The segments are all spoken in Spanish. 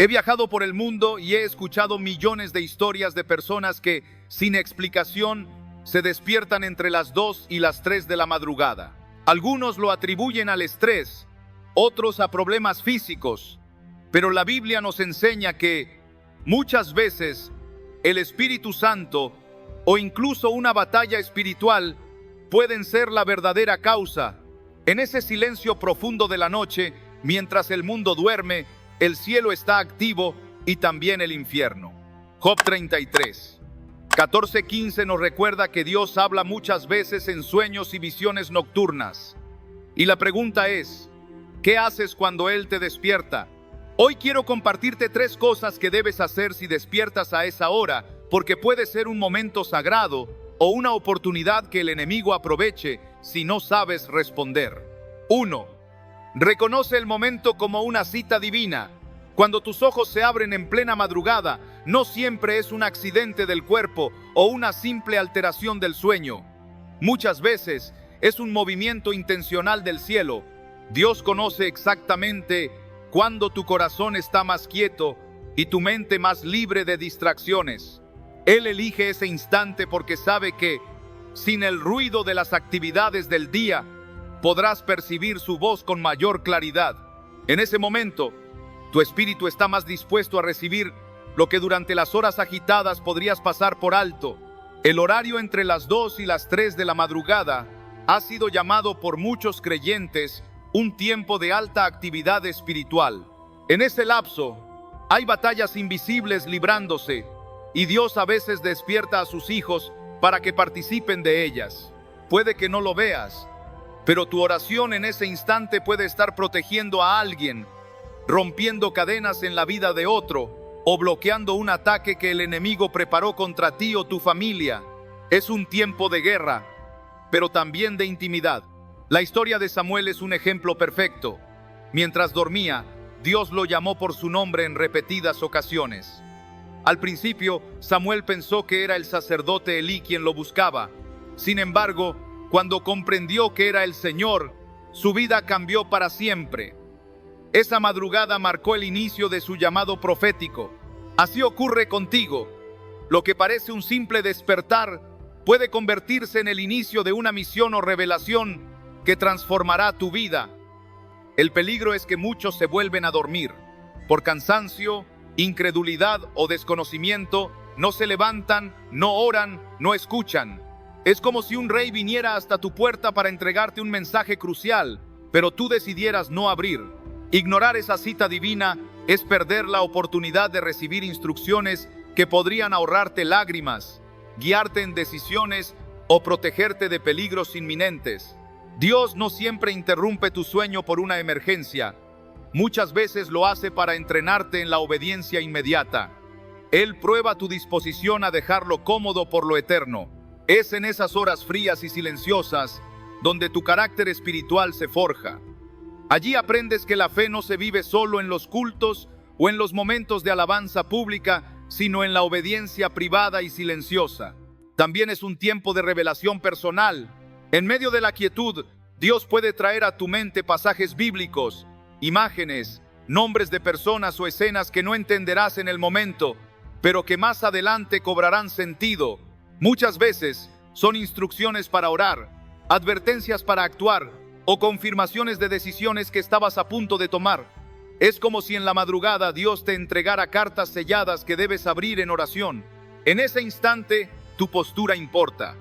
He viajado por el mundo y he escuchado millones de historias de personas que, sin explicación, se despiertan entre las 2 y las 3 de la madrugada. Algunos lo atribuyen al estrés, otros a problemas físicos, pero la Biblia nos enseña que muchas veces el Espíritu Santo o incluso una batalla espiritual pueden ser la verdadera causa. En ese silencio profundo de la noche, mientras el mundo duerme, el cielo está activo y también el infierno. Job 33, 14-15 nos recuerda que Dios habla muchas veces en sueños y visiones nocturnas. Y la pregunta es, ¿qué haces cuando Él te despierta? Hoy quiero compartirte 3 cosas que debes hacer si despiertas a esa hora, porque puede ser un momento sagrado o una oportunidad que el enemigo aproveche si no sabes responder. 1. Reconoce el momento como una cita divina. Cuando tus ojos se abren en plena madrugada, no siempre es un accidente del cuerpo o una simple alteración del sueño. Muchas veces es un movimiento intencional del cielo. Dios conoce exactamente cuándo tu corazón está más quieto y tu mente más libre de distracciones. Él elige ese instante porque sabe que, sin el ruido de las actividades del día, podrás percibir su voz con mayor claridad. En ese momento, tu espíritu está más dispuesto a recibir lo que durante las horas agitadas podrías pasar por alto. El horario entre las 2 y las 3 de la madrugada ha sido llamado por muchos creyentes un tiempo de alta actividad espiritual. En ese lapso, hay batallas invisibles librándose, y Dios a veces despierta a sus hijos para que participen de ellas. Puede que no lo veas, pero tu oración en ese instante puede estar protegiendo a alguien, rompiendo cadenas en la vida de otro, o bloqueando un ataque que el enemigo preparó contra ti o tu familia. Es un tiempo de guerra, pero también de intimidad. La historia de Samuel es un ejemplo perfecto. Mientras dormía, Dios lo llamó por su nombre en repetidas ocasiones. Al principio, Samuel pensó que era el sacerdote Elí quien lo buscaba. Sin embargo, cuando comprendió que era el Señor, su vida cambió para siempre. Esa madrugada marcó el inicio de su llamado profético. Así ocurre contigo. Lo que parece un simple despertar puede convertirse en el inicio de una misión o revelación que transformará tu vida. El peligro es que muchos se vuelven a dormir. Por cansancio, incredulidad o desconocimiento, no se levantan, no oran, no escuchan. Es como si un rey viniera hasta tu puerta para entregarte un mensaje crucial, pero tú decidieras no abrir. Ignorar esa cita divina es perder la oportunidad de recibir instrucciones que podrían ahorrarte lágrimas, guiarte en decisiones o protegerte de peligros inminentes. Dios no siempre interrumpe tu sueño por una emergencia. Muchas veces lo hace para entrenarte en la obediencia inmediata. Él prueba tu disposición a dejarlo cómodo por lo eterno. Es en esas horas frías y silenciosas donde tu carácter espiritual se forja. Allí aprendes que la fe no se vive solo en los cultos o en los momentos de alabanza pública, sino en la obediencia privada y silenciosa. También es un tiempo de revelación personal. En medio de la quietud, Dios puede traer a tu mente pasajes bíblicos, imágenes, nombres de personas o escenas que no entenderás en el momento, pero que más adelante cobrarán sentido. Muchas veces son instrucciones para orar, advertencias para actuar o confirmaciones de decisiones que estabas a punto de tomar. Es como si en la madrugada Dios te entregara cartas selladas que debes abrir en oración. En ese instante, tu postura importa.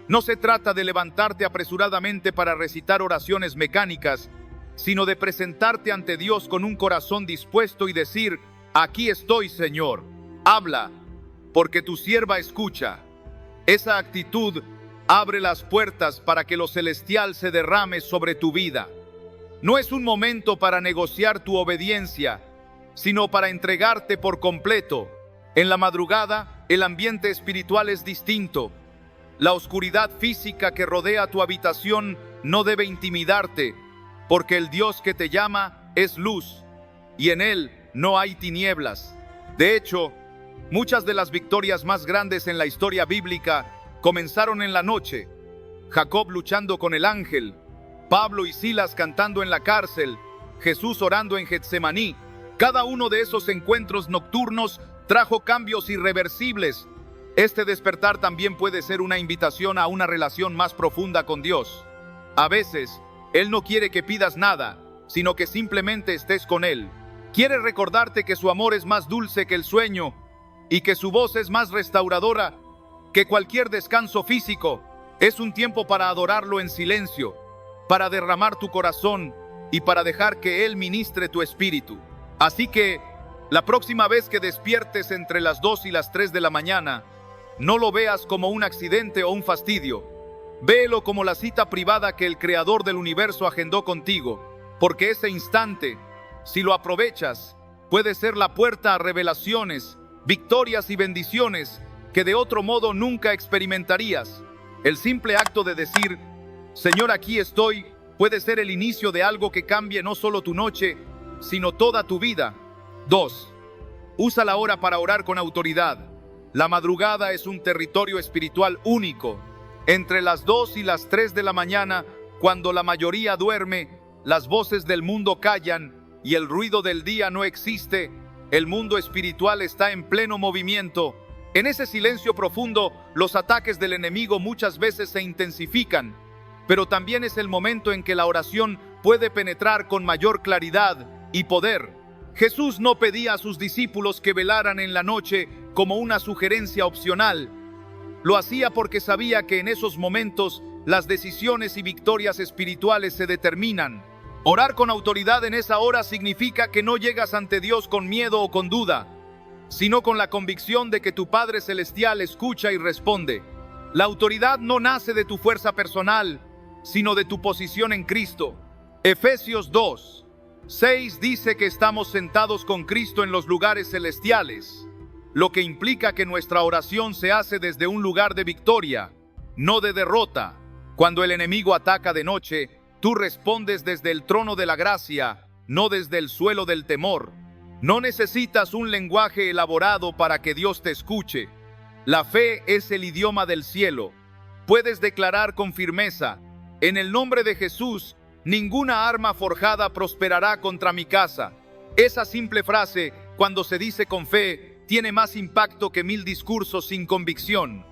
No se trata de levantarte apresuradamente para recitar oraciones mecánicas, sino de presentarte ante Dios con un corazón dispuesto y decir: aquí estoy, Señor, habla, porque tu sierva escucha. Esa actitud abre las puertas para que lo celestial se derrame sobre tu vida. No es un momento para negociar tu obediencia, sino para entregarte por completo. En la madrugada, el ambiente espiritual es distinto. La oscuridad física que rodea tu habitación no debe intimidarte, porque el Dios que te llama es luz, y en Él no hay tinieblas. De hecho, muchas de las victorias más grandes en la historia bíblica comenzaron en la noche. Jacob luchando con el ángel, Pablo y Silas cantando en la cárcel, Jesús orando en Getsemaní. Cada uno de esos encuentros nocturnos trajo cambios irreversibles. Este despertar también puede ser una invitación a una relación más profunda con Dios. A veces, Él no quiere que pidas nada, sino que simplemente estés con Él. Quiere recordarte que su amor es más dulce que el sueño y que su voz es más restauradora que cualquier descanso físico. Es un tiempo para adorarlo en silencio, para derramar tu corazón y para dejar que Él ministre tu espíritu. Así que, la próxima vez que despiertes entre las 2 y las 3 de la mañana, no lo veas como un accidente o un fastidio. Véelo como la cita privada que el Creador del universo agendó contigo, porque ese instante, si lo aprovechas, puede ser la puerta a revelaciones, victorias y bendiciones que de otro modo nunca experimentarías. El simple acto de decir, Señor, aquí estoy, puede ser el inicio de algo que cambie no solo tu noche, sino toda tu vida. 2. Usa la hora para orar con autoridad. La madrugada es un territorio espiritual único. Entre las 2 y las 3 de la mañana, cuando la mayoría duerme, las voces del mundo callan y el ruido del día no existe, el mundo espiritual está en pleno movimiento. En ese silencio profundo, los ataques del enemigo muchas veces se intensifican, pero también es el momento en que la oración puede penetrar con mayor claridad y poder. Jesús no pedía a sus discípulos que velaran en la noche como una sugerencia opcional. Lo hacía porque sabía que en esos momentos las decisiones y victorias espirituales se determinan. Orar con autoridad en esa hora significa que no llegas ante Dios con miedo o con duda, sino con la convicción de que tu Padre Celestial escucha y responde. La autoridad no nace de tu fuerza personal, sino de tu posición en Cristo. Efesios 2:6 dice que estamos sentados con Cristo en los lugares celestiales, lo que implica que nuestra oración se hace desde un lugar de victoria, no de derrota. Cuando el enemigo ataca de noche, tú respondes desde el trono de la gracia, no desde el suelo del temor. No necesitas un lenguaje elaborado para que Dios te escuche. La fe es el idioma del cielo. Puedes declarar con firmeza, en el nombre de Jesús, ninguna arma forjada prosperará contra mi casa. Esa simple frase, cuando se dice con fe, tiene más impacto que 1000 discursos sin convicción.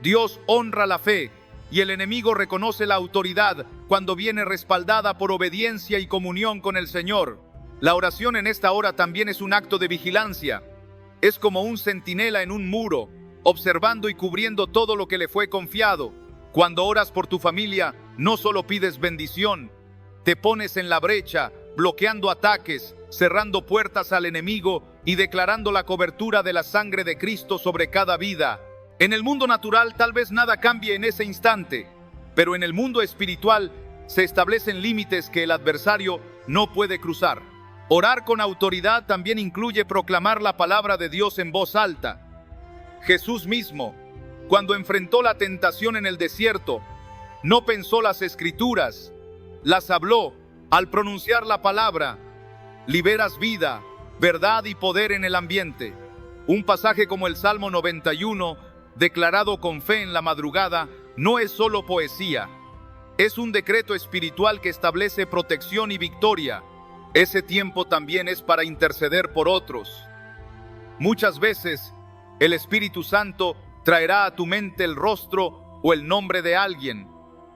Dios honra la fe y el enemigo reconoce la autoridad cuando viene respaldada por obediencia y comunión con el Señor. La oración en esta hora también es un acto de vigilancia. Es como un centinela en un muro, observando y cubriendo todo lo que le fue confiado. Cuando oras por tu familia, no solo pides bendición, te pones en la brecha, bloqueando ataques, cerrando puertas al enemigo y declarando la cobertura de la sangre de Cristo sobre cada vida. En el mundo natural tal vez nada cambie en ese instante, pero en el mundo espiritual se establecen límites que el adversario no puede cruzar. Orar con autoridad también incluye proclamar la palabra de Dios en voz alta. Jesús mismo, cuando enfrentó la tentación en el desierto, no pensó las escrituras, las habló. Al pronunciar la palabra, liberas vida, verdad y poder en el ambiente. Un pasaje como el Salmo 91, declarado con fe en la madrugada, no es solo poesía. Es un decreto espiritual que establece protección y victoria. Ese tiempo también es para interceder por otros. Muchas veces, el Espíritu Santo traerá a tu mente el rostro o el nombre de alguien.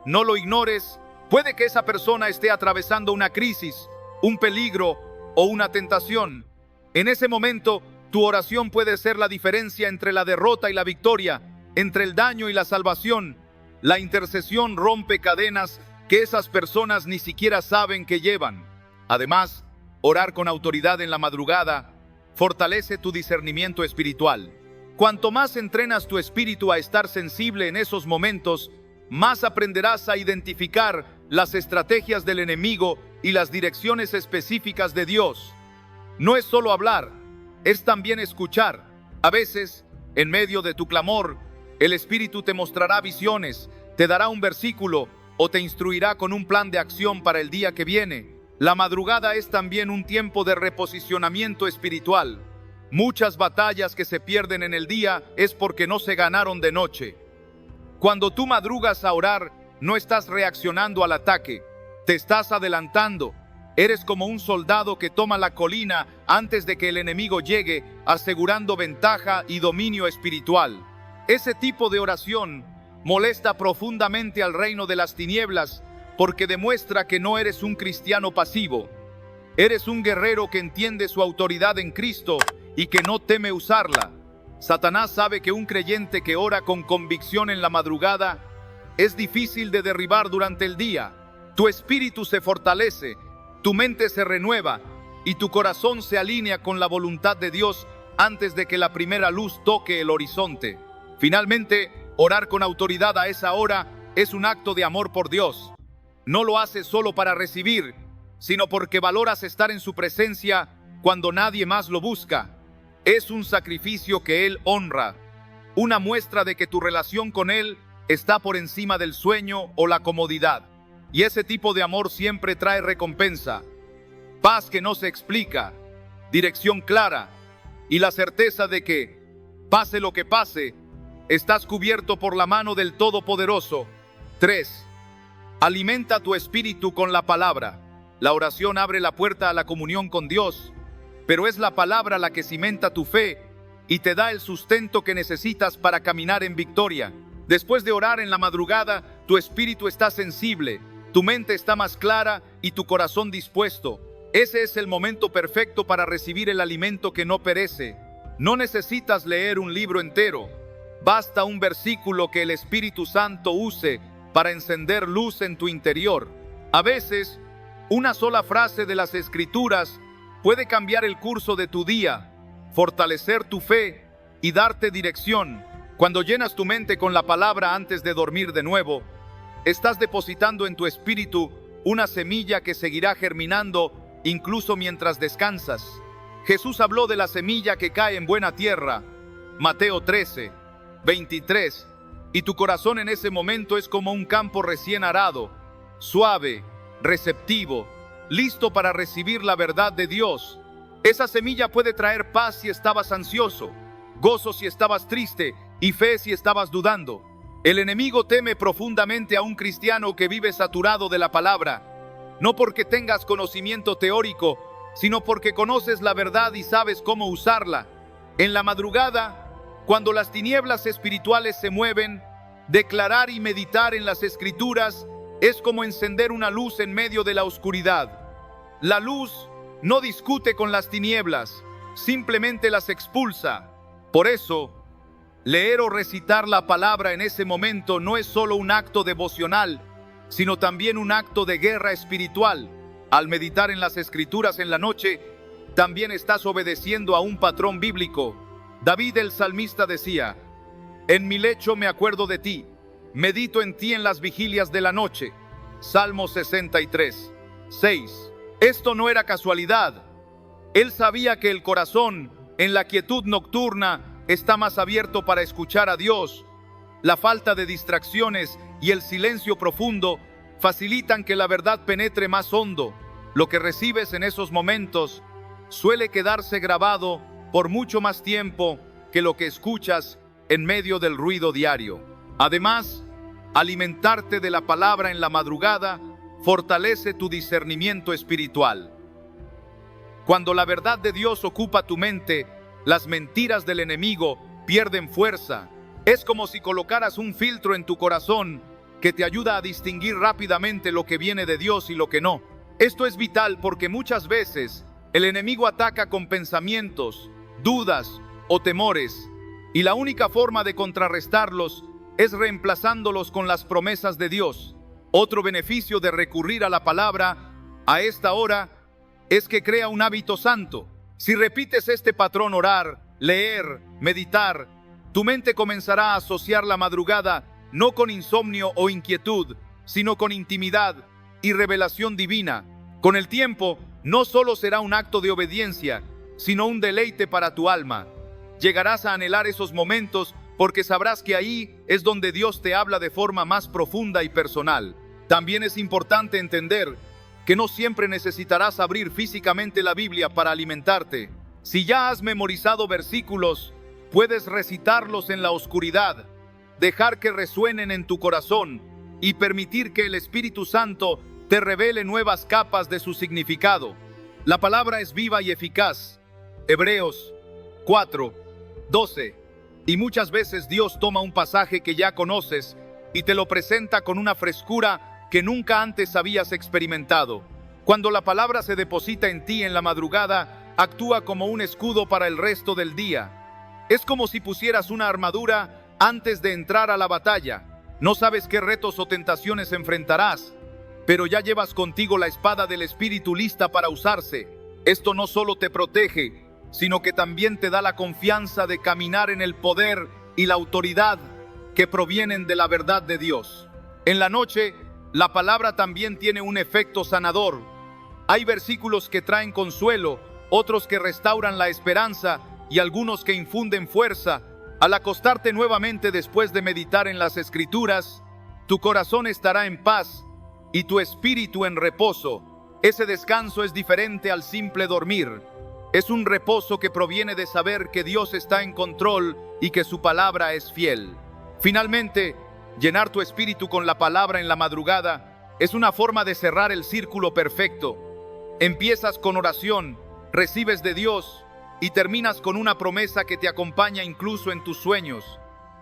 No lo ignores. Puede que esa persona esté atravesando una crisis, un peligro o una tentación. En ese momento, tu oración puede ser la diferencia entre la derrota y la victoria, entre el daño y la salvación. La intercesión rompe cadenas que esas personas ni siquiera saben que llevan. Además, orar con autoridad en la madrugada fortalece tu discernimiento espiritual. Cuanto más entrenas tu espíritu a estar sensible en esos momentos, más aprenderás a identificar las estrategias del enemigo y las direcciones específicas de Dios. No es solo hablar, es también escuchar. A veces, en medio de tu clamor, el Espíritu te mostrará visiones, te dará un versículo o te instruirá con un plan de acción para el día que viene. La madrugada es también un tiempo de reposicionamiento espiritual. Muchas batallas que se pierden en el día es porque no se ganaron de noche. Cuando tú madrugas a orar, no estás reaccionando al ataque, te estás adelantando. Eres como un soldado que toma la colina antes de que el enemigo llegue, asegurando ventaja y dominio espiritual. Ese tipo de oración molesta profundamente al reino de las tinieblas porque demuestra que no eres un cristiano pasivo. Eres un guerrero que entiende su autoridad en Cristo y que no teme usarla. Satanás sabe que un creyente que ora con convicción en la madrugada es difícil de derribar durante el día. Tu espíritu se fortalece, tu mente se renueva y tu corazón se alinea con la voluntad de Dios antes de que la primera luz toque el horizonte. Finalmente, orar con autoridad a esa hora es un acto de amor por Dios. No lo haces solo para recibir, sino porque valoras estar en su presencia cuando nadie más lo busca. Es un sacrificio que Él honra, una muestra de que tu relación con Él está por encima del sueño o la comodidad. Y ese tipo de amor siempre trae recompensa, paz que no se explica, dirección clara y la certeza de que, pase lo que pase, estás cubierto por la mano del Todopoderoso. 3. Alimenta tu espíritu con la palabra. La oración abre la puerta a la comunión con Dios, pero es la palabra la que cimenta tu fe y te da el sustento que necesitas para caminar en victoria. Después de orar en la madrugada, tu espíritu está sensible, tu mente está más clara y tu corazón dispuesto. Ese es el momento perfecto para recibir el alimento que no perece. No necesitas leer un libro entero. Basta un versículo que el Espíritu Santo use para encender luz en tu interior. A veces, una sola frase de las Escrituras puede cambiar el curso de tu día, fortalecer tu fe y darte dirección. Cuando llenas tu mente con la palabra antes de dormir de nuevo, estás depositando en tu espíritu una semilla que seguirá germinando incluso mientras descansas. Jesús habló de la semilla que cae en buena tierra, Mateo 13, 23, y tu corazón en ese momento es como un campo recién arado, suave, receptivo, listo para recibir la verdad de Dios. Esa semilla puede traer paz si estabas ansioso, gozo si estabas triste y fe si estabas dudando. El enemigo teme profundamente a un cristiano que vive saturado de la palabra, no porque tengas conocimiento teórico, sino porque conoces la verdad y sabes cómo usarla. En la madrugada, cuando las tinieblas espirituales se mueven, declarar y meditar en las Escrituras es como encender una luz en medio de la oscuridad. La luz no discute con las tinieblas, simplemente las expulsa. Por eso, leer o recitar la palabra en ese momento no es solo un acto devocional, sino también un acto de guerra espiritual. Al meditar en las Escrituras en la noche, también estás obedeciendo a un patrón bíblico. David el salmista decía: en mi lecho me acuerdo de ti, medito en ti en las vigilias de la noche. Salmo 63, 6. Esto no era casualidad. Él sabía que el corazón, en la quietud nocturna, está más abierto para escuchar a Dios. La falta de distracciones y el silencio profundo facilitan que la verdad penetre más hondo. Lo que recibes en esos momentos suele quedarse grabado por mucho más tiempo que lo que escuchas en medio del ruido diario. Además, alimentarte de la palabra en la madrugada fortalece tu discernimiento espiritual. Cuando la verdad de Dios ocupa tu mente, las mentiras del enemigo pierden fuerza. Es como si colocaras un filtro en tu corazón que te ayuda a distinguir rápidamente lo que viene de Dios y lo que no. Esto es vital porque muchas veces el enemigo ataca con pensamientos, dudas o temores, y la única forma de contrarrestarlos es reemplazándolos con las promesas de Dios. Otro beneficio de recurrir a la palabra a esta hora es que crea un hábito santo. Si repites este patrón: orar, leer, meditar, tu mente comenzará a asociar la madrugada no con insomnio o inquietud, sino con intimidad y revelación divina. Con el tiempo, no solo será un acto de obediencia, sino un deleite para tu alma. Llegarás a anhelar esos momentos porque sabrás que ahí es donde Dios te habla de forma más profunda y personal. También es importante entender que no siempre necesitarás abrir físicamente la Biblia para alimentarte. Si ya has memorizado versículos, puedes recitarlos en la oscuridad, dejar que resuenen en tu corazón y permitir que el Espíritu Santo te revele nuevas capas de su significado. La palabra es viva y eficaz. Hebreos 4:12. Y muchas veces Dios toma un pasaje que ya conoces y te lo presenta con una frescura que nunca antes habías experimentado. Cuando la palabra se deposita en ti en la madrugada, actúa como un escudo para el resto del día. Es como si pusieras una armadura antes de entrar a la batalla. No sabes qué retos o tentaciones enfrentarás, pero ya llevas contigo la espada del Espíritu lista para usarse. Esto no solo te protege, sino que también te da la confianza de caminar en el poder y la autoridad que provienen de la verdad de Dios. En la noche, la palabra también tiene un efecto sanador. Hay versículos que traen consuelo, otros que restauran la esperanza y algunos que infunden fuerza. Al acostarte nuevamente después de meditar en las Escrituras, tu corazón estará en paz y tu espíritu en reposo. Ese descanso es diferente al simple dormir. Es un reposo que proviene de saber que Dios está en control y que su palabra es fiel. Finalmente, llenar tu espíritu con la palabra en la madrugada es una forma de cerrar el círculo perfecto. Empiezas con oración, recibes de Dios y terminas con una promesa que te acompaña incluso en tus sueños.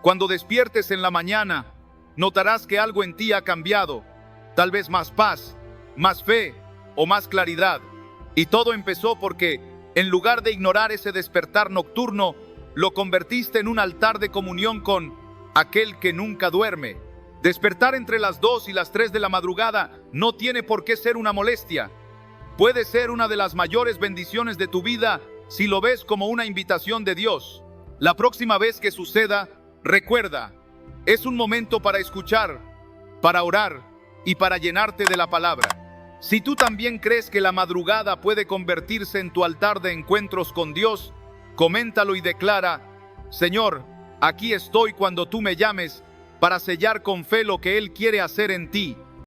Cuando despiertes en la mañana, notarás que algo en ti ha cambiado. Tal vez más paz, más fe o más claridad. Y todo empezó porque, en lugar de ignorar ese despertar nocturno, lo convertiste en un altar de comunión con aquel que nunca duerme. Despertar entre las 2 y las 3 de la madrugada no tiene por qué ser una molestia. Puede ser una de las mayores bendiciones de tu vida si lo ves como una invitación de Dios. La próxima vez que suceda, recuerda, es un momento para escuchar, para orar y para llenarte de la palabra. Si tú también crees que la madrugada puede convertirse en tu altar de encuentros con Dios, coméntalo y declara: Señor, aquí estoy cuando tú me llames para sellar con fe lo que Él quiere hacer en ti.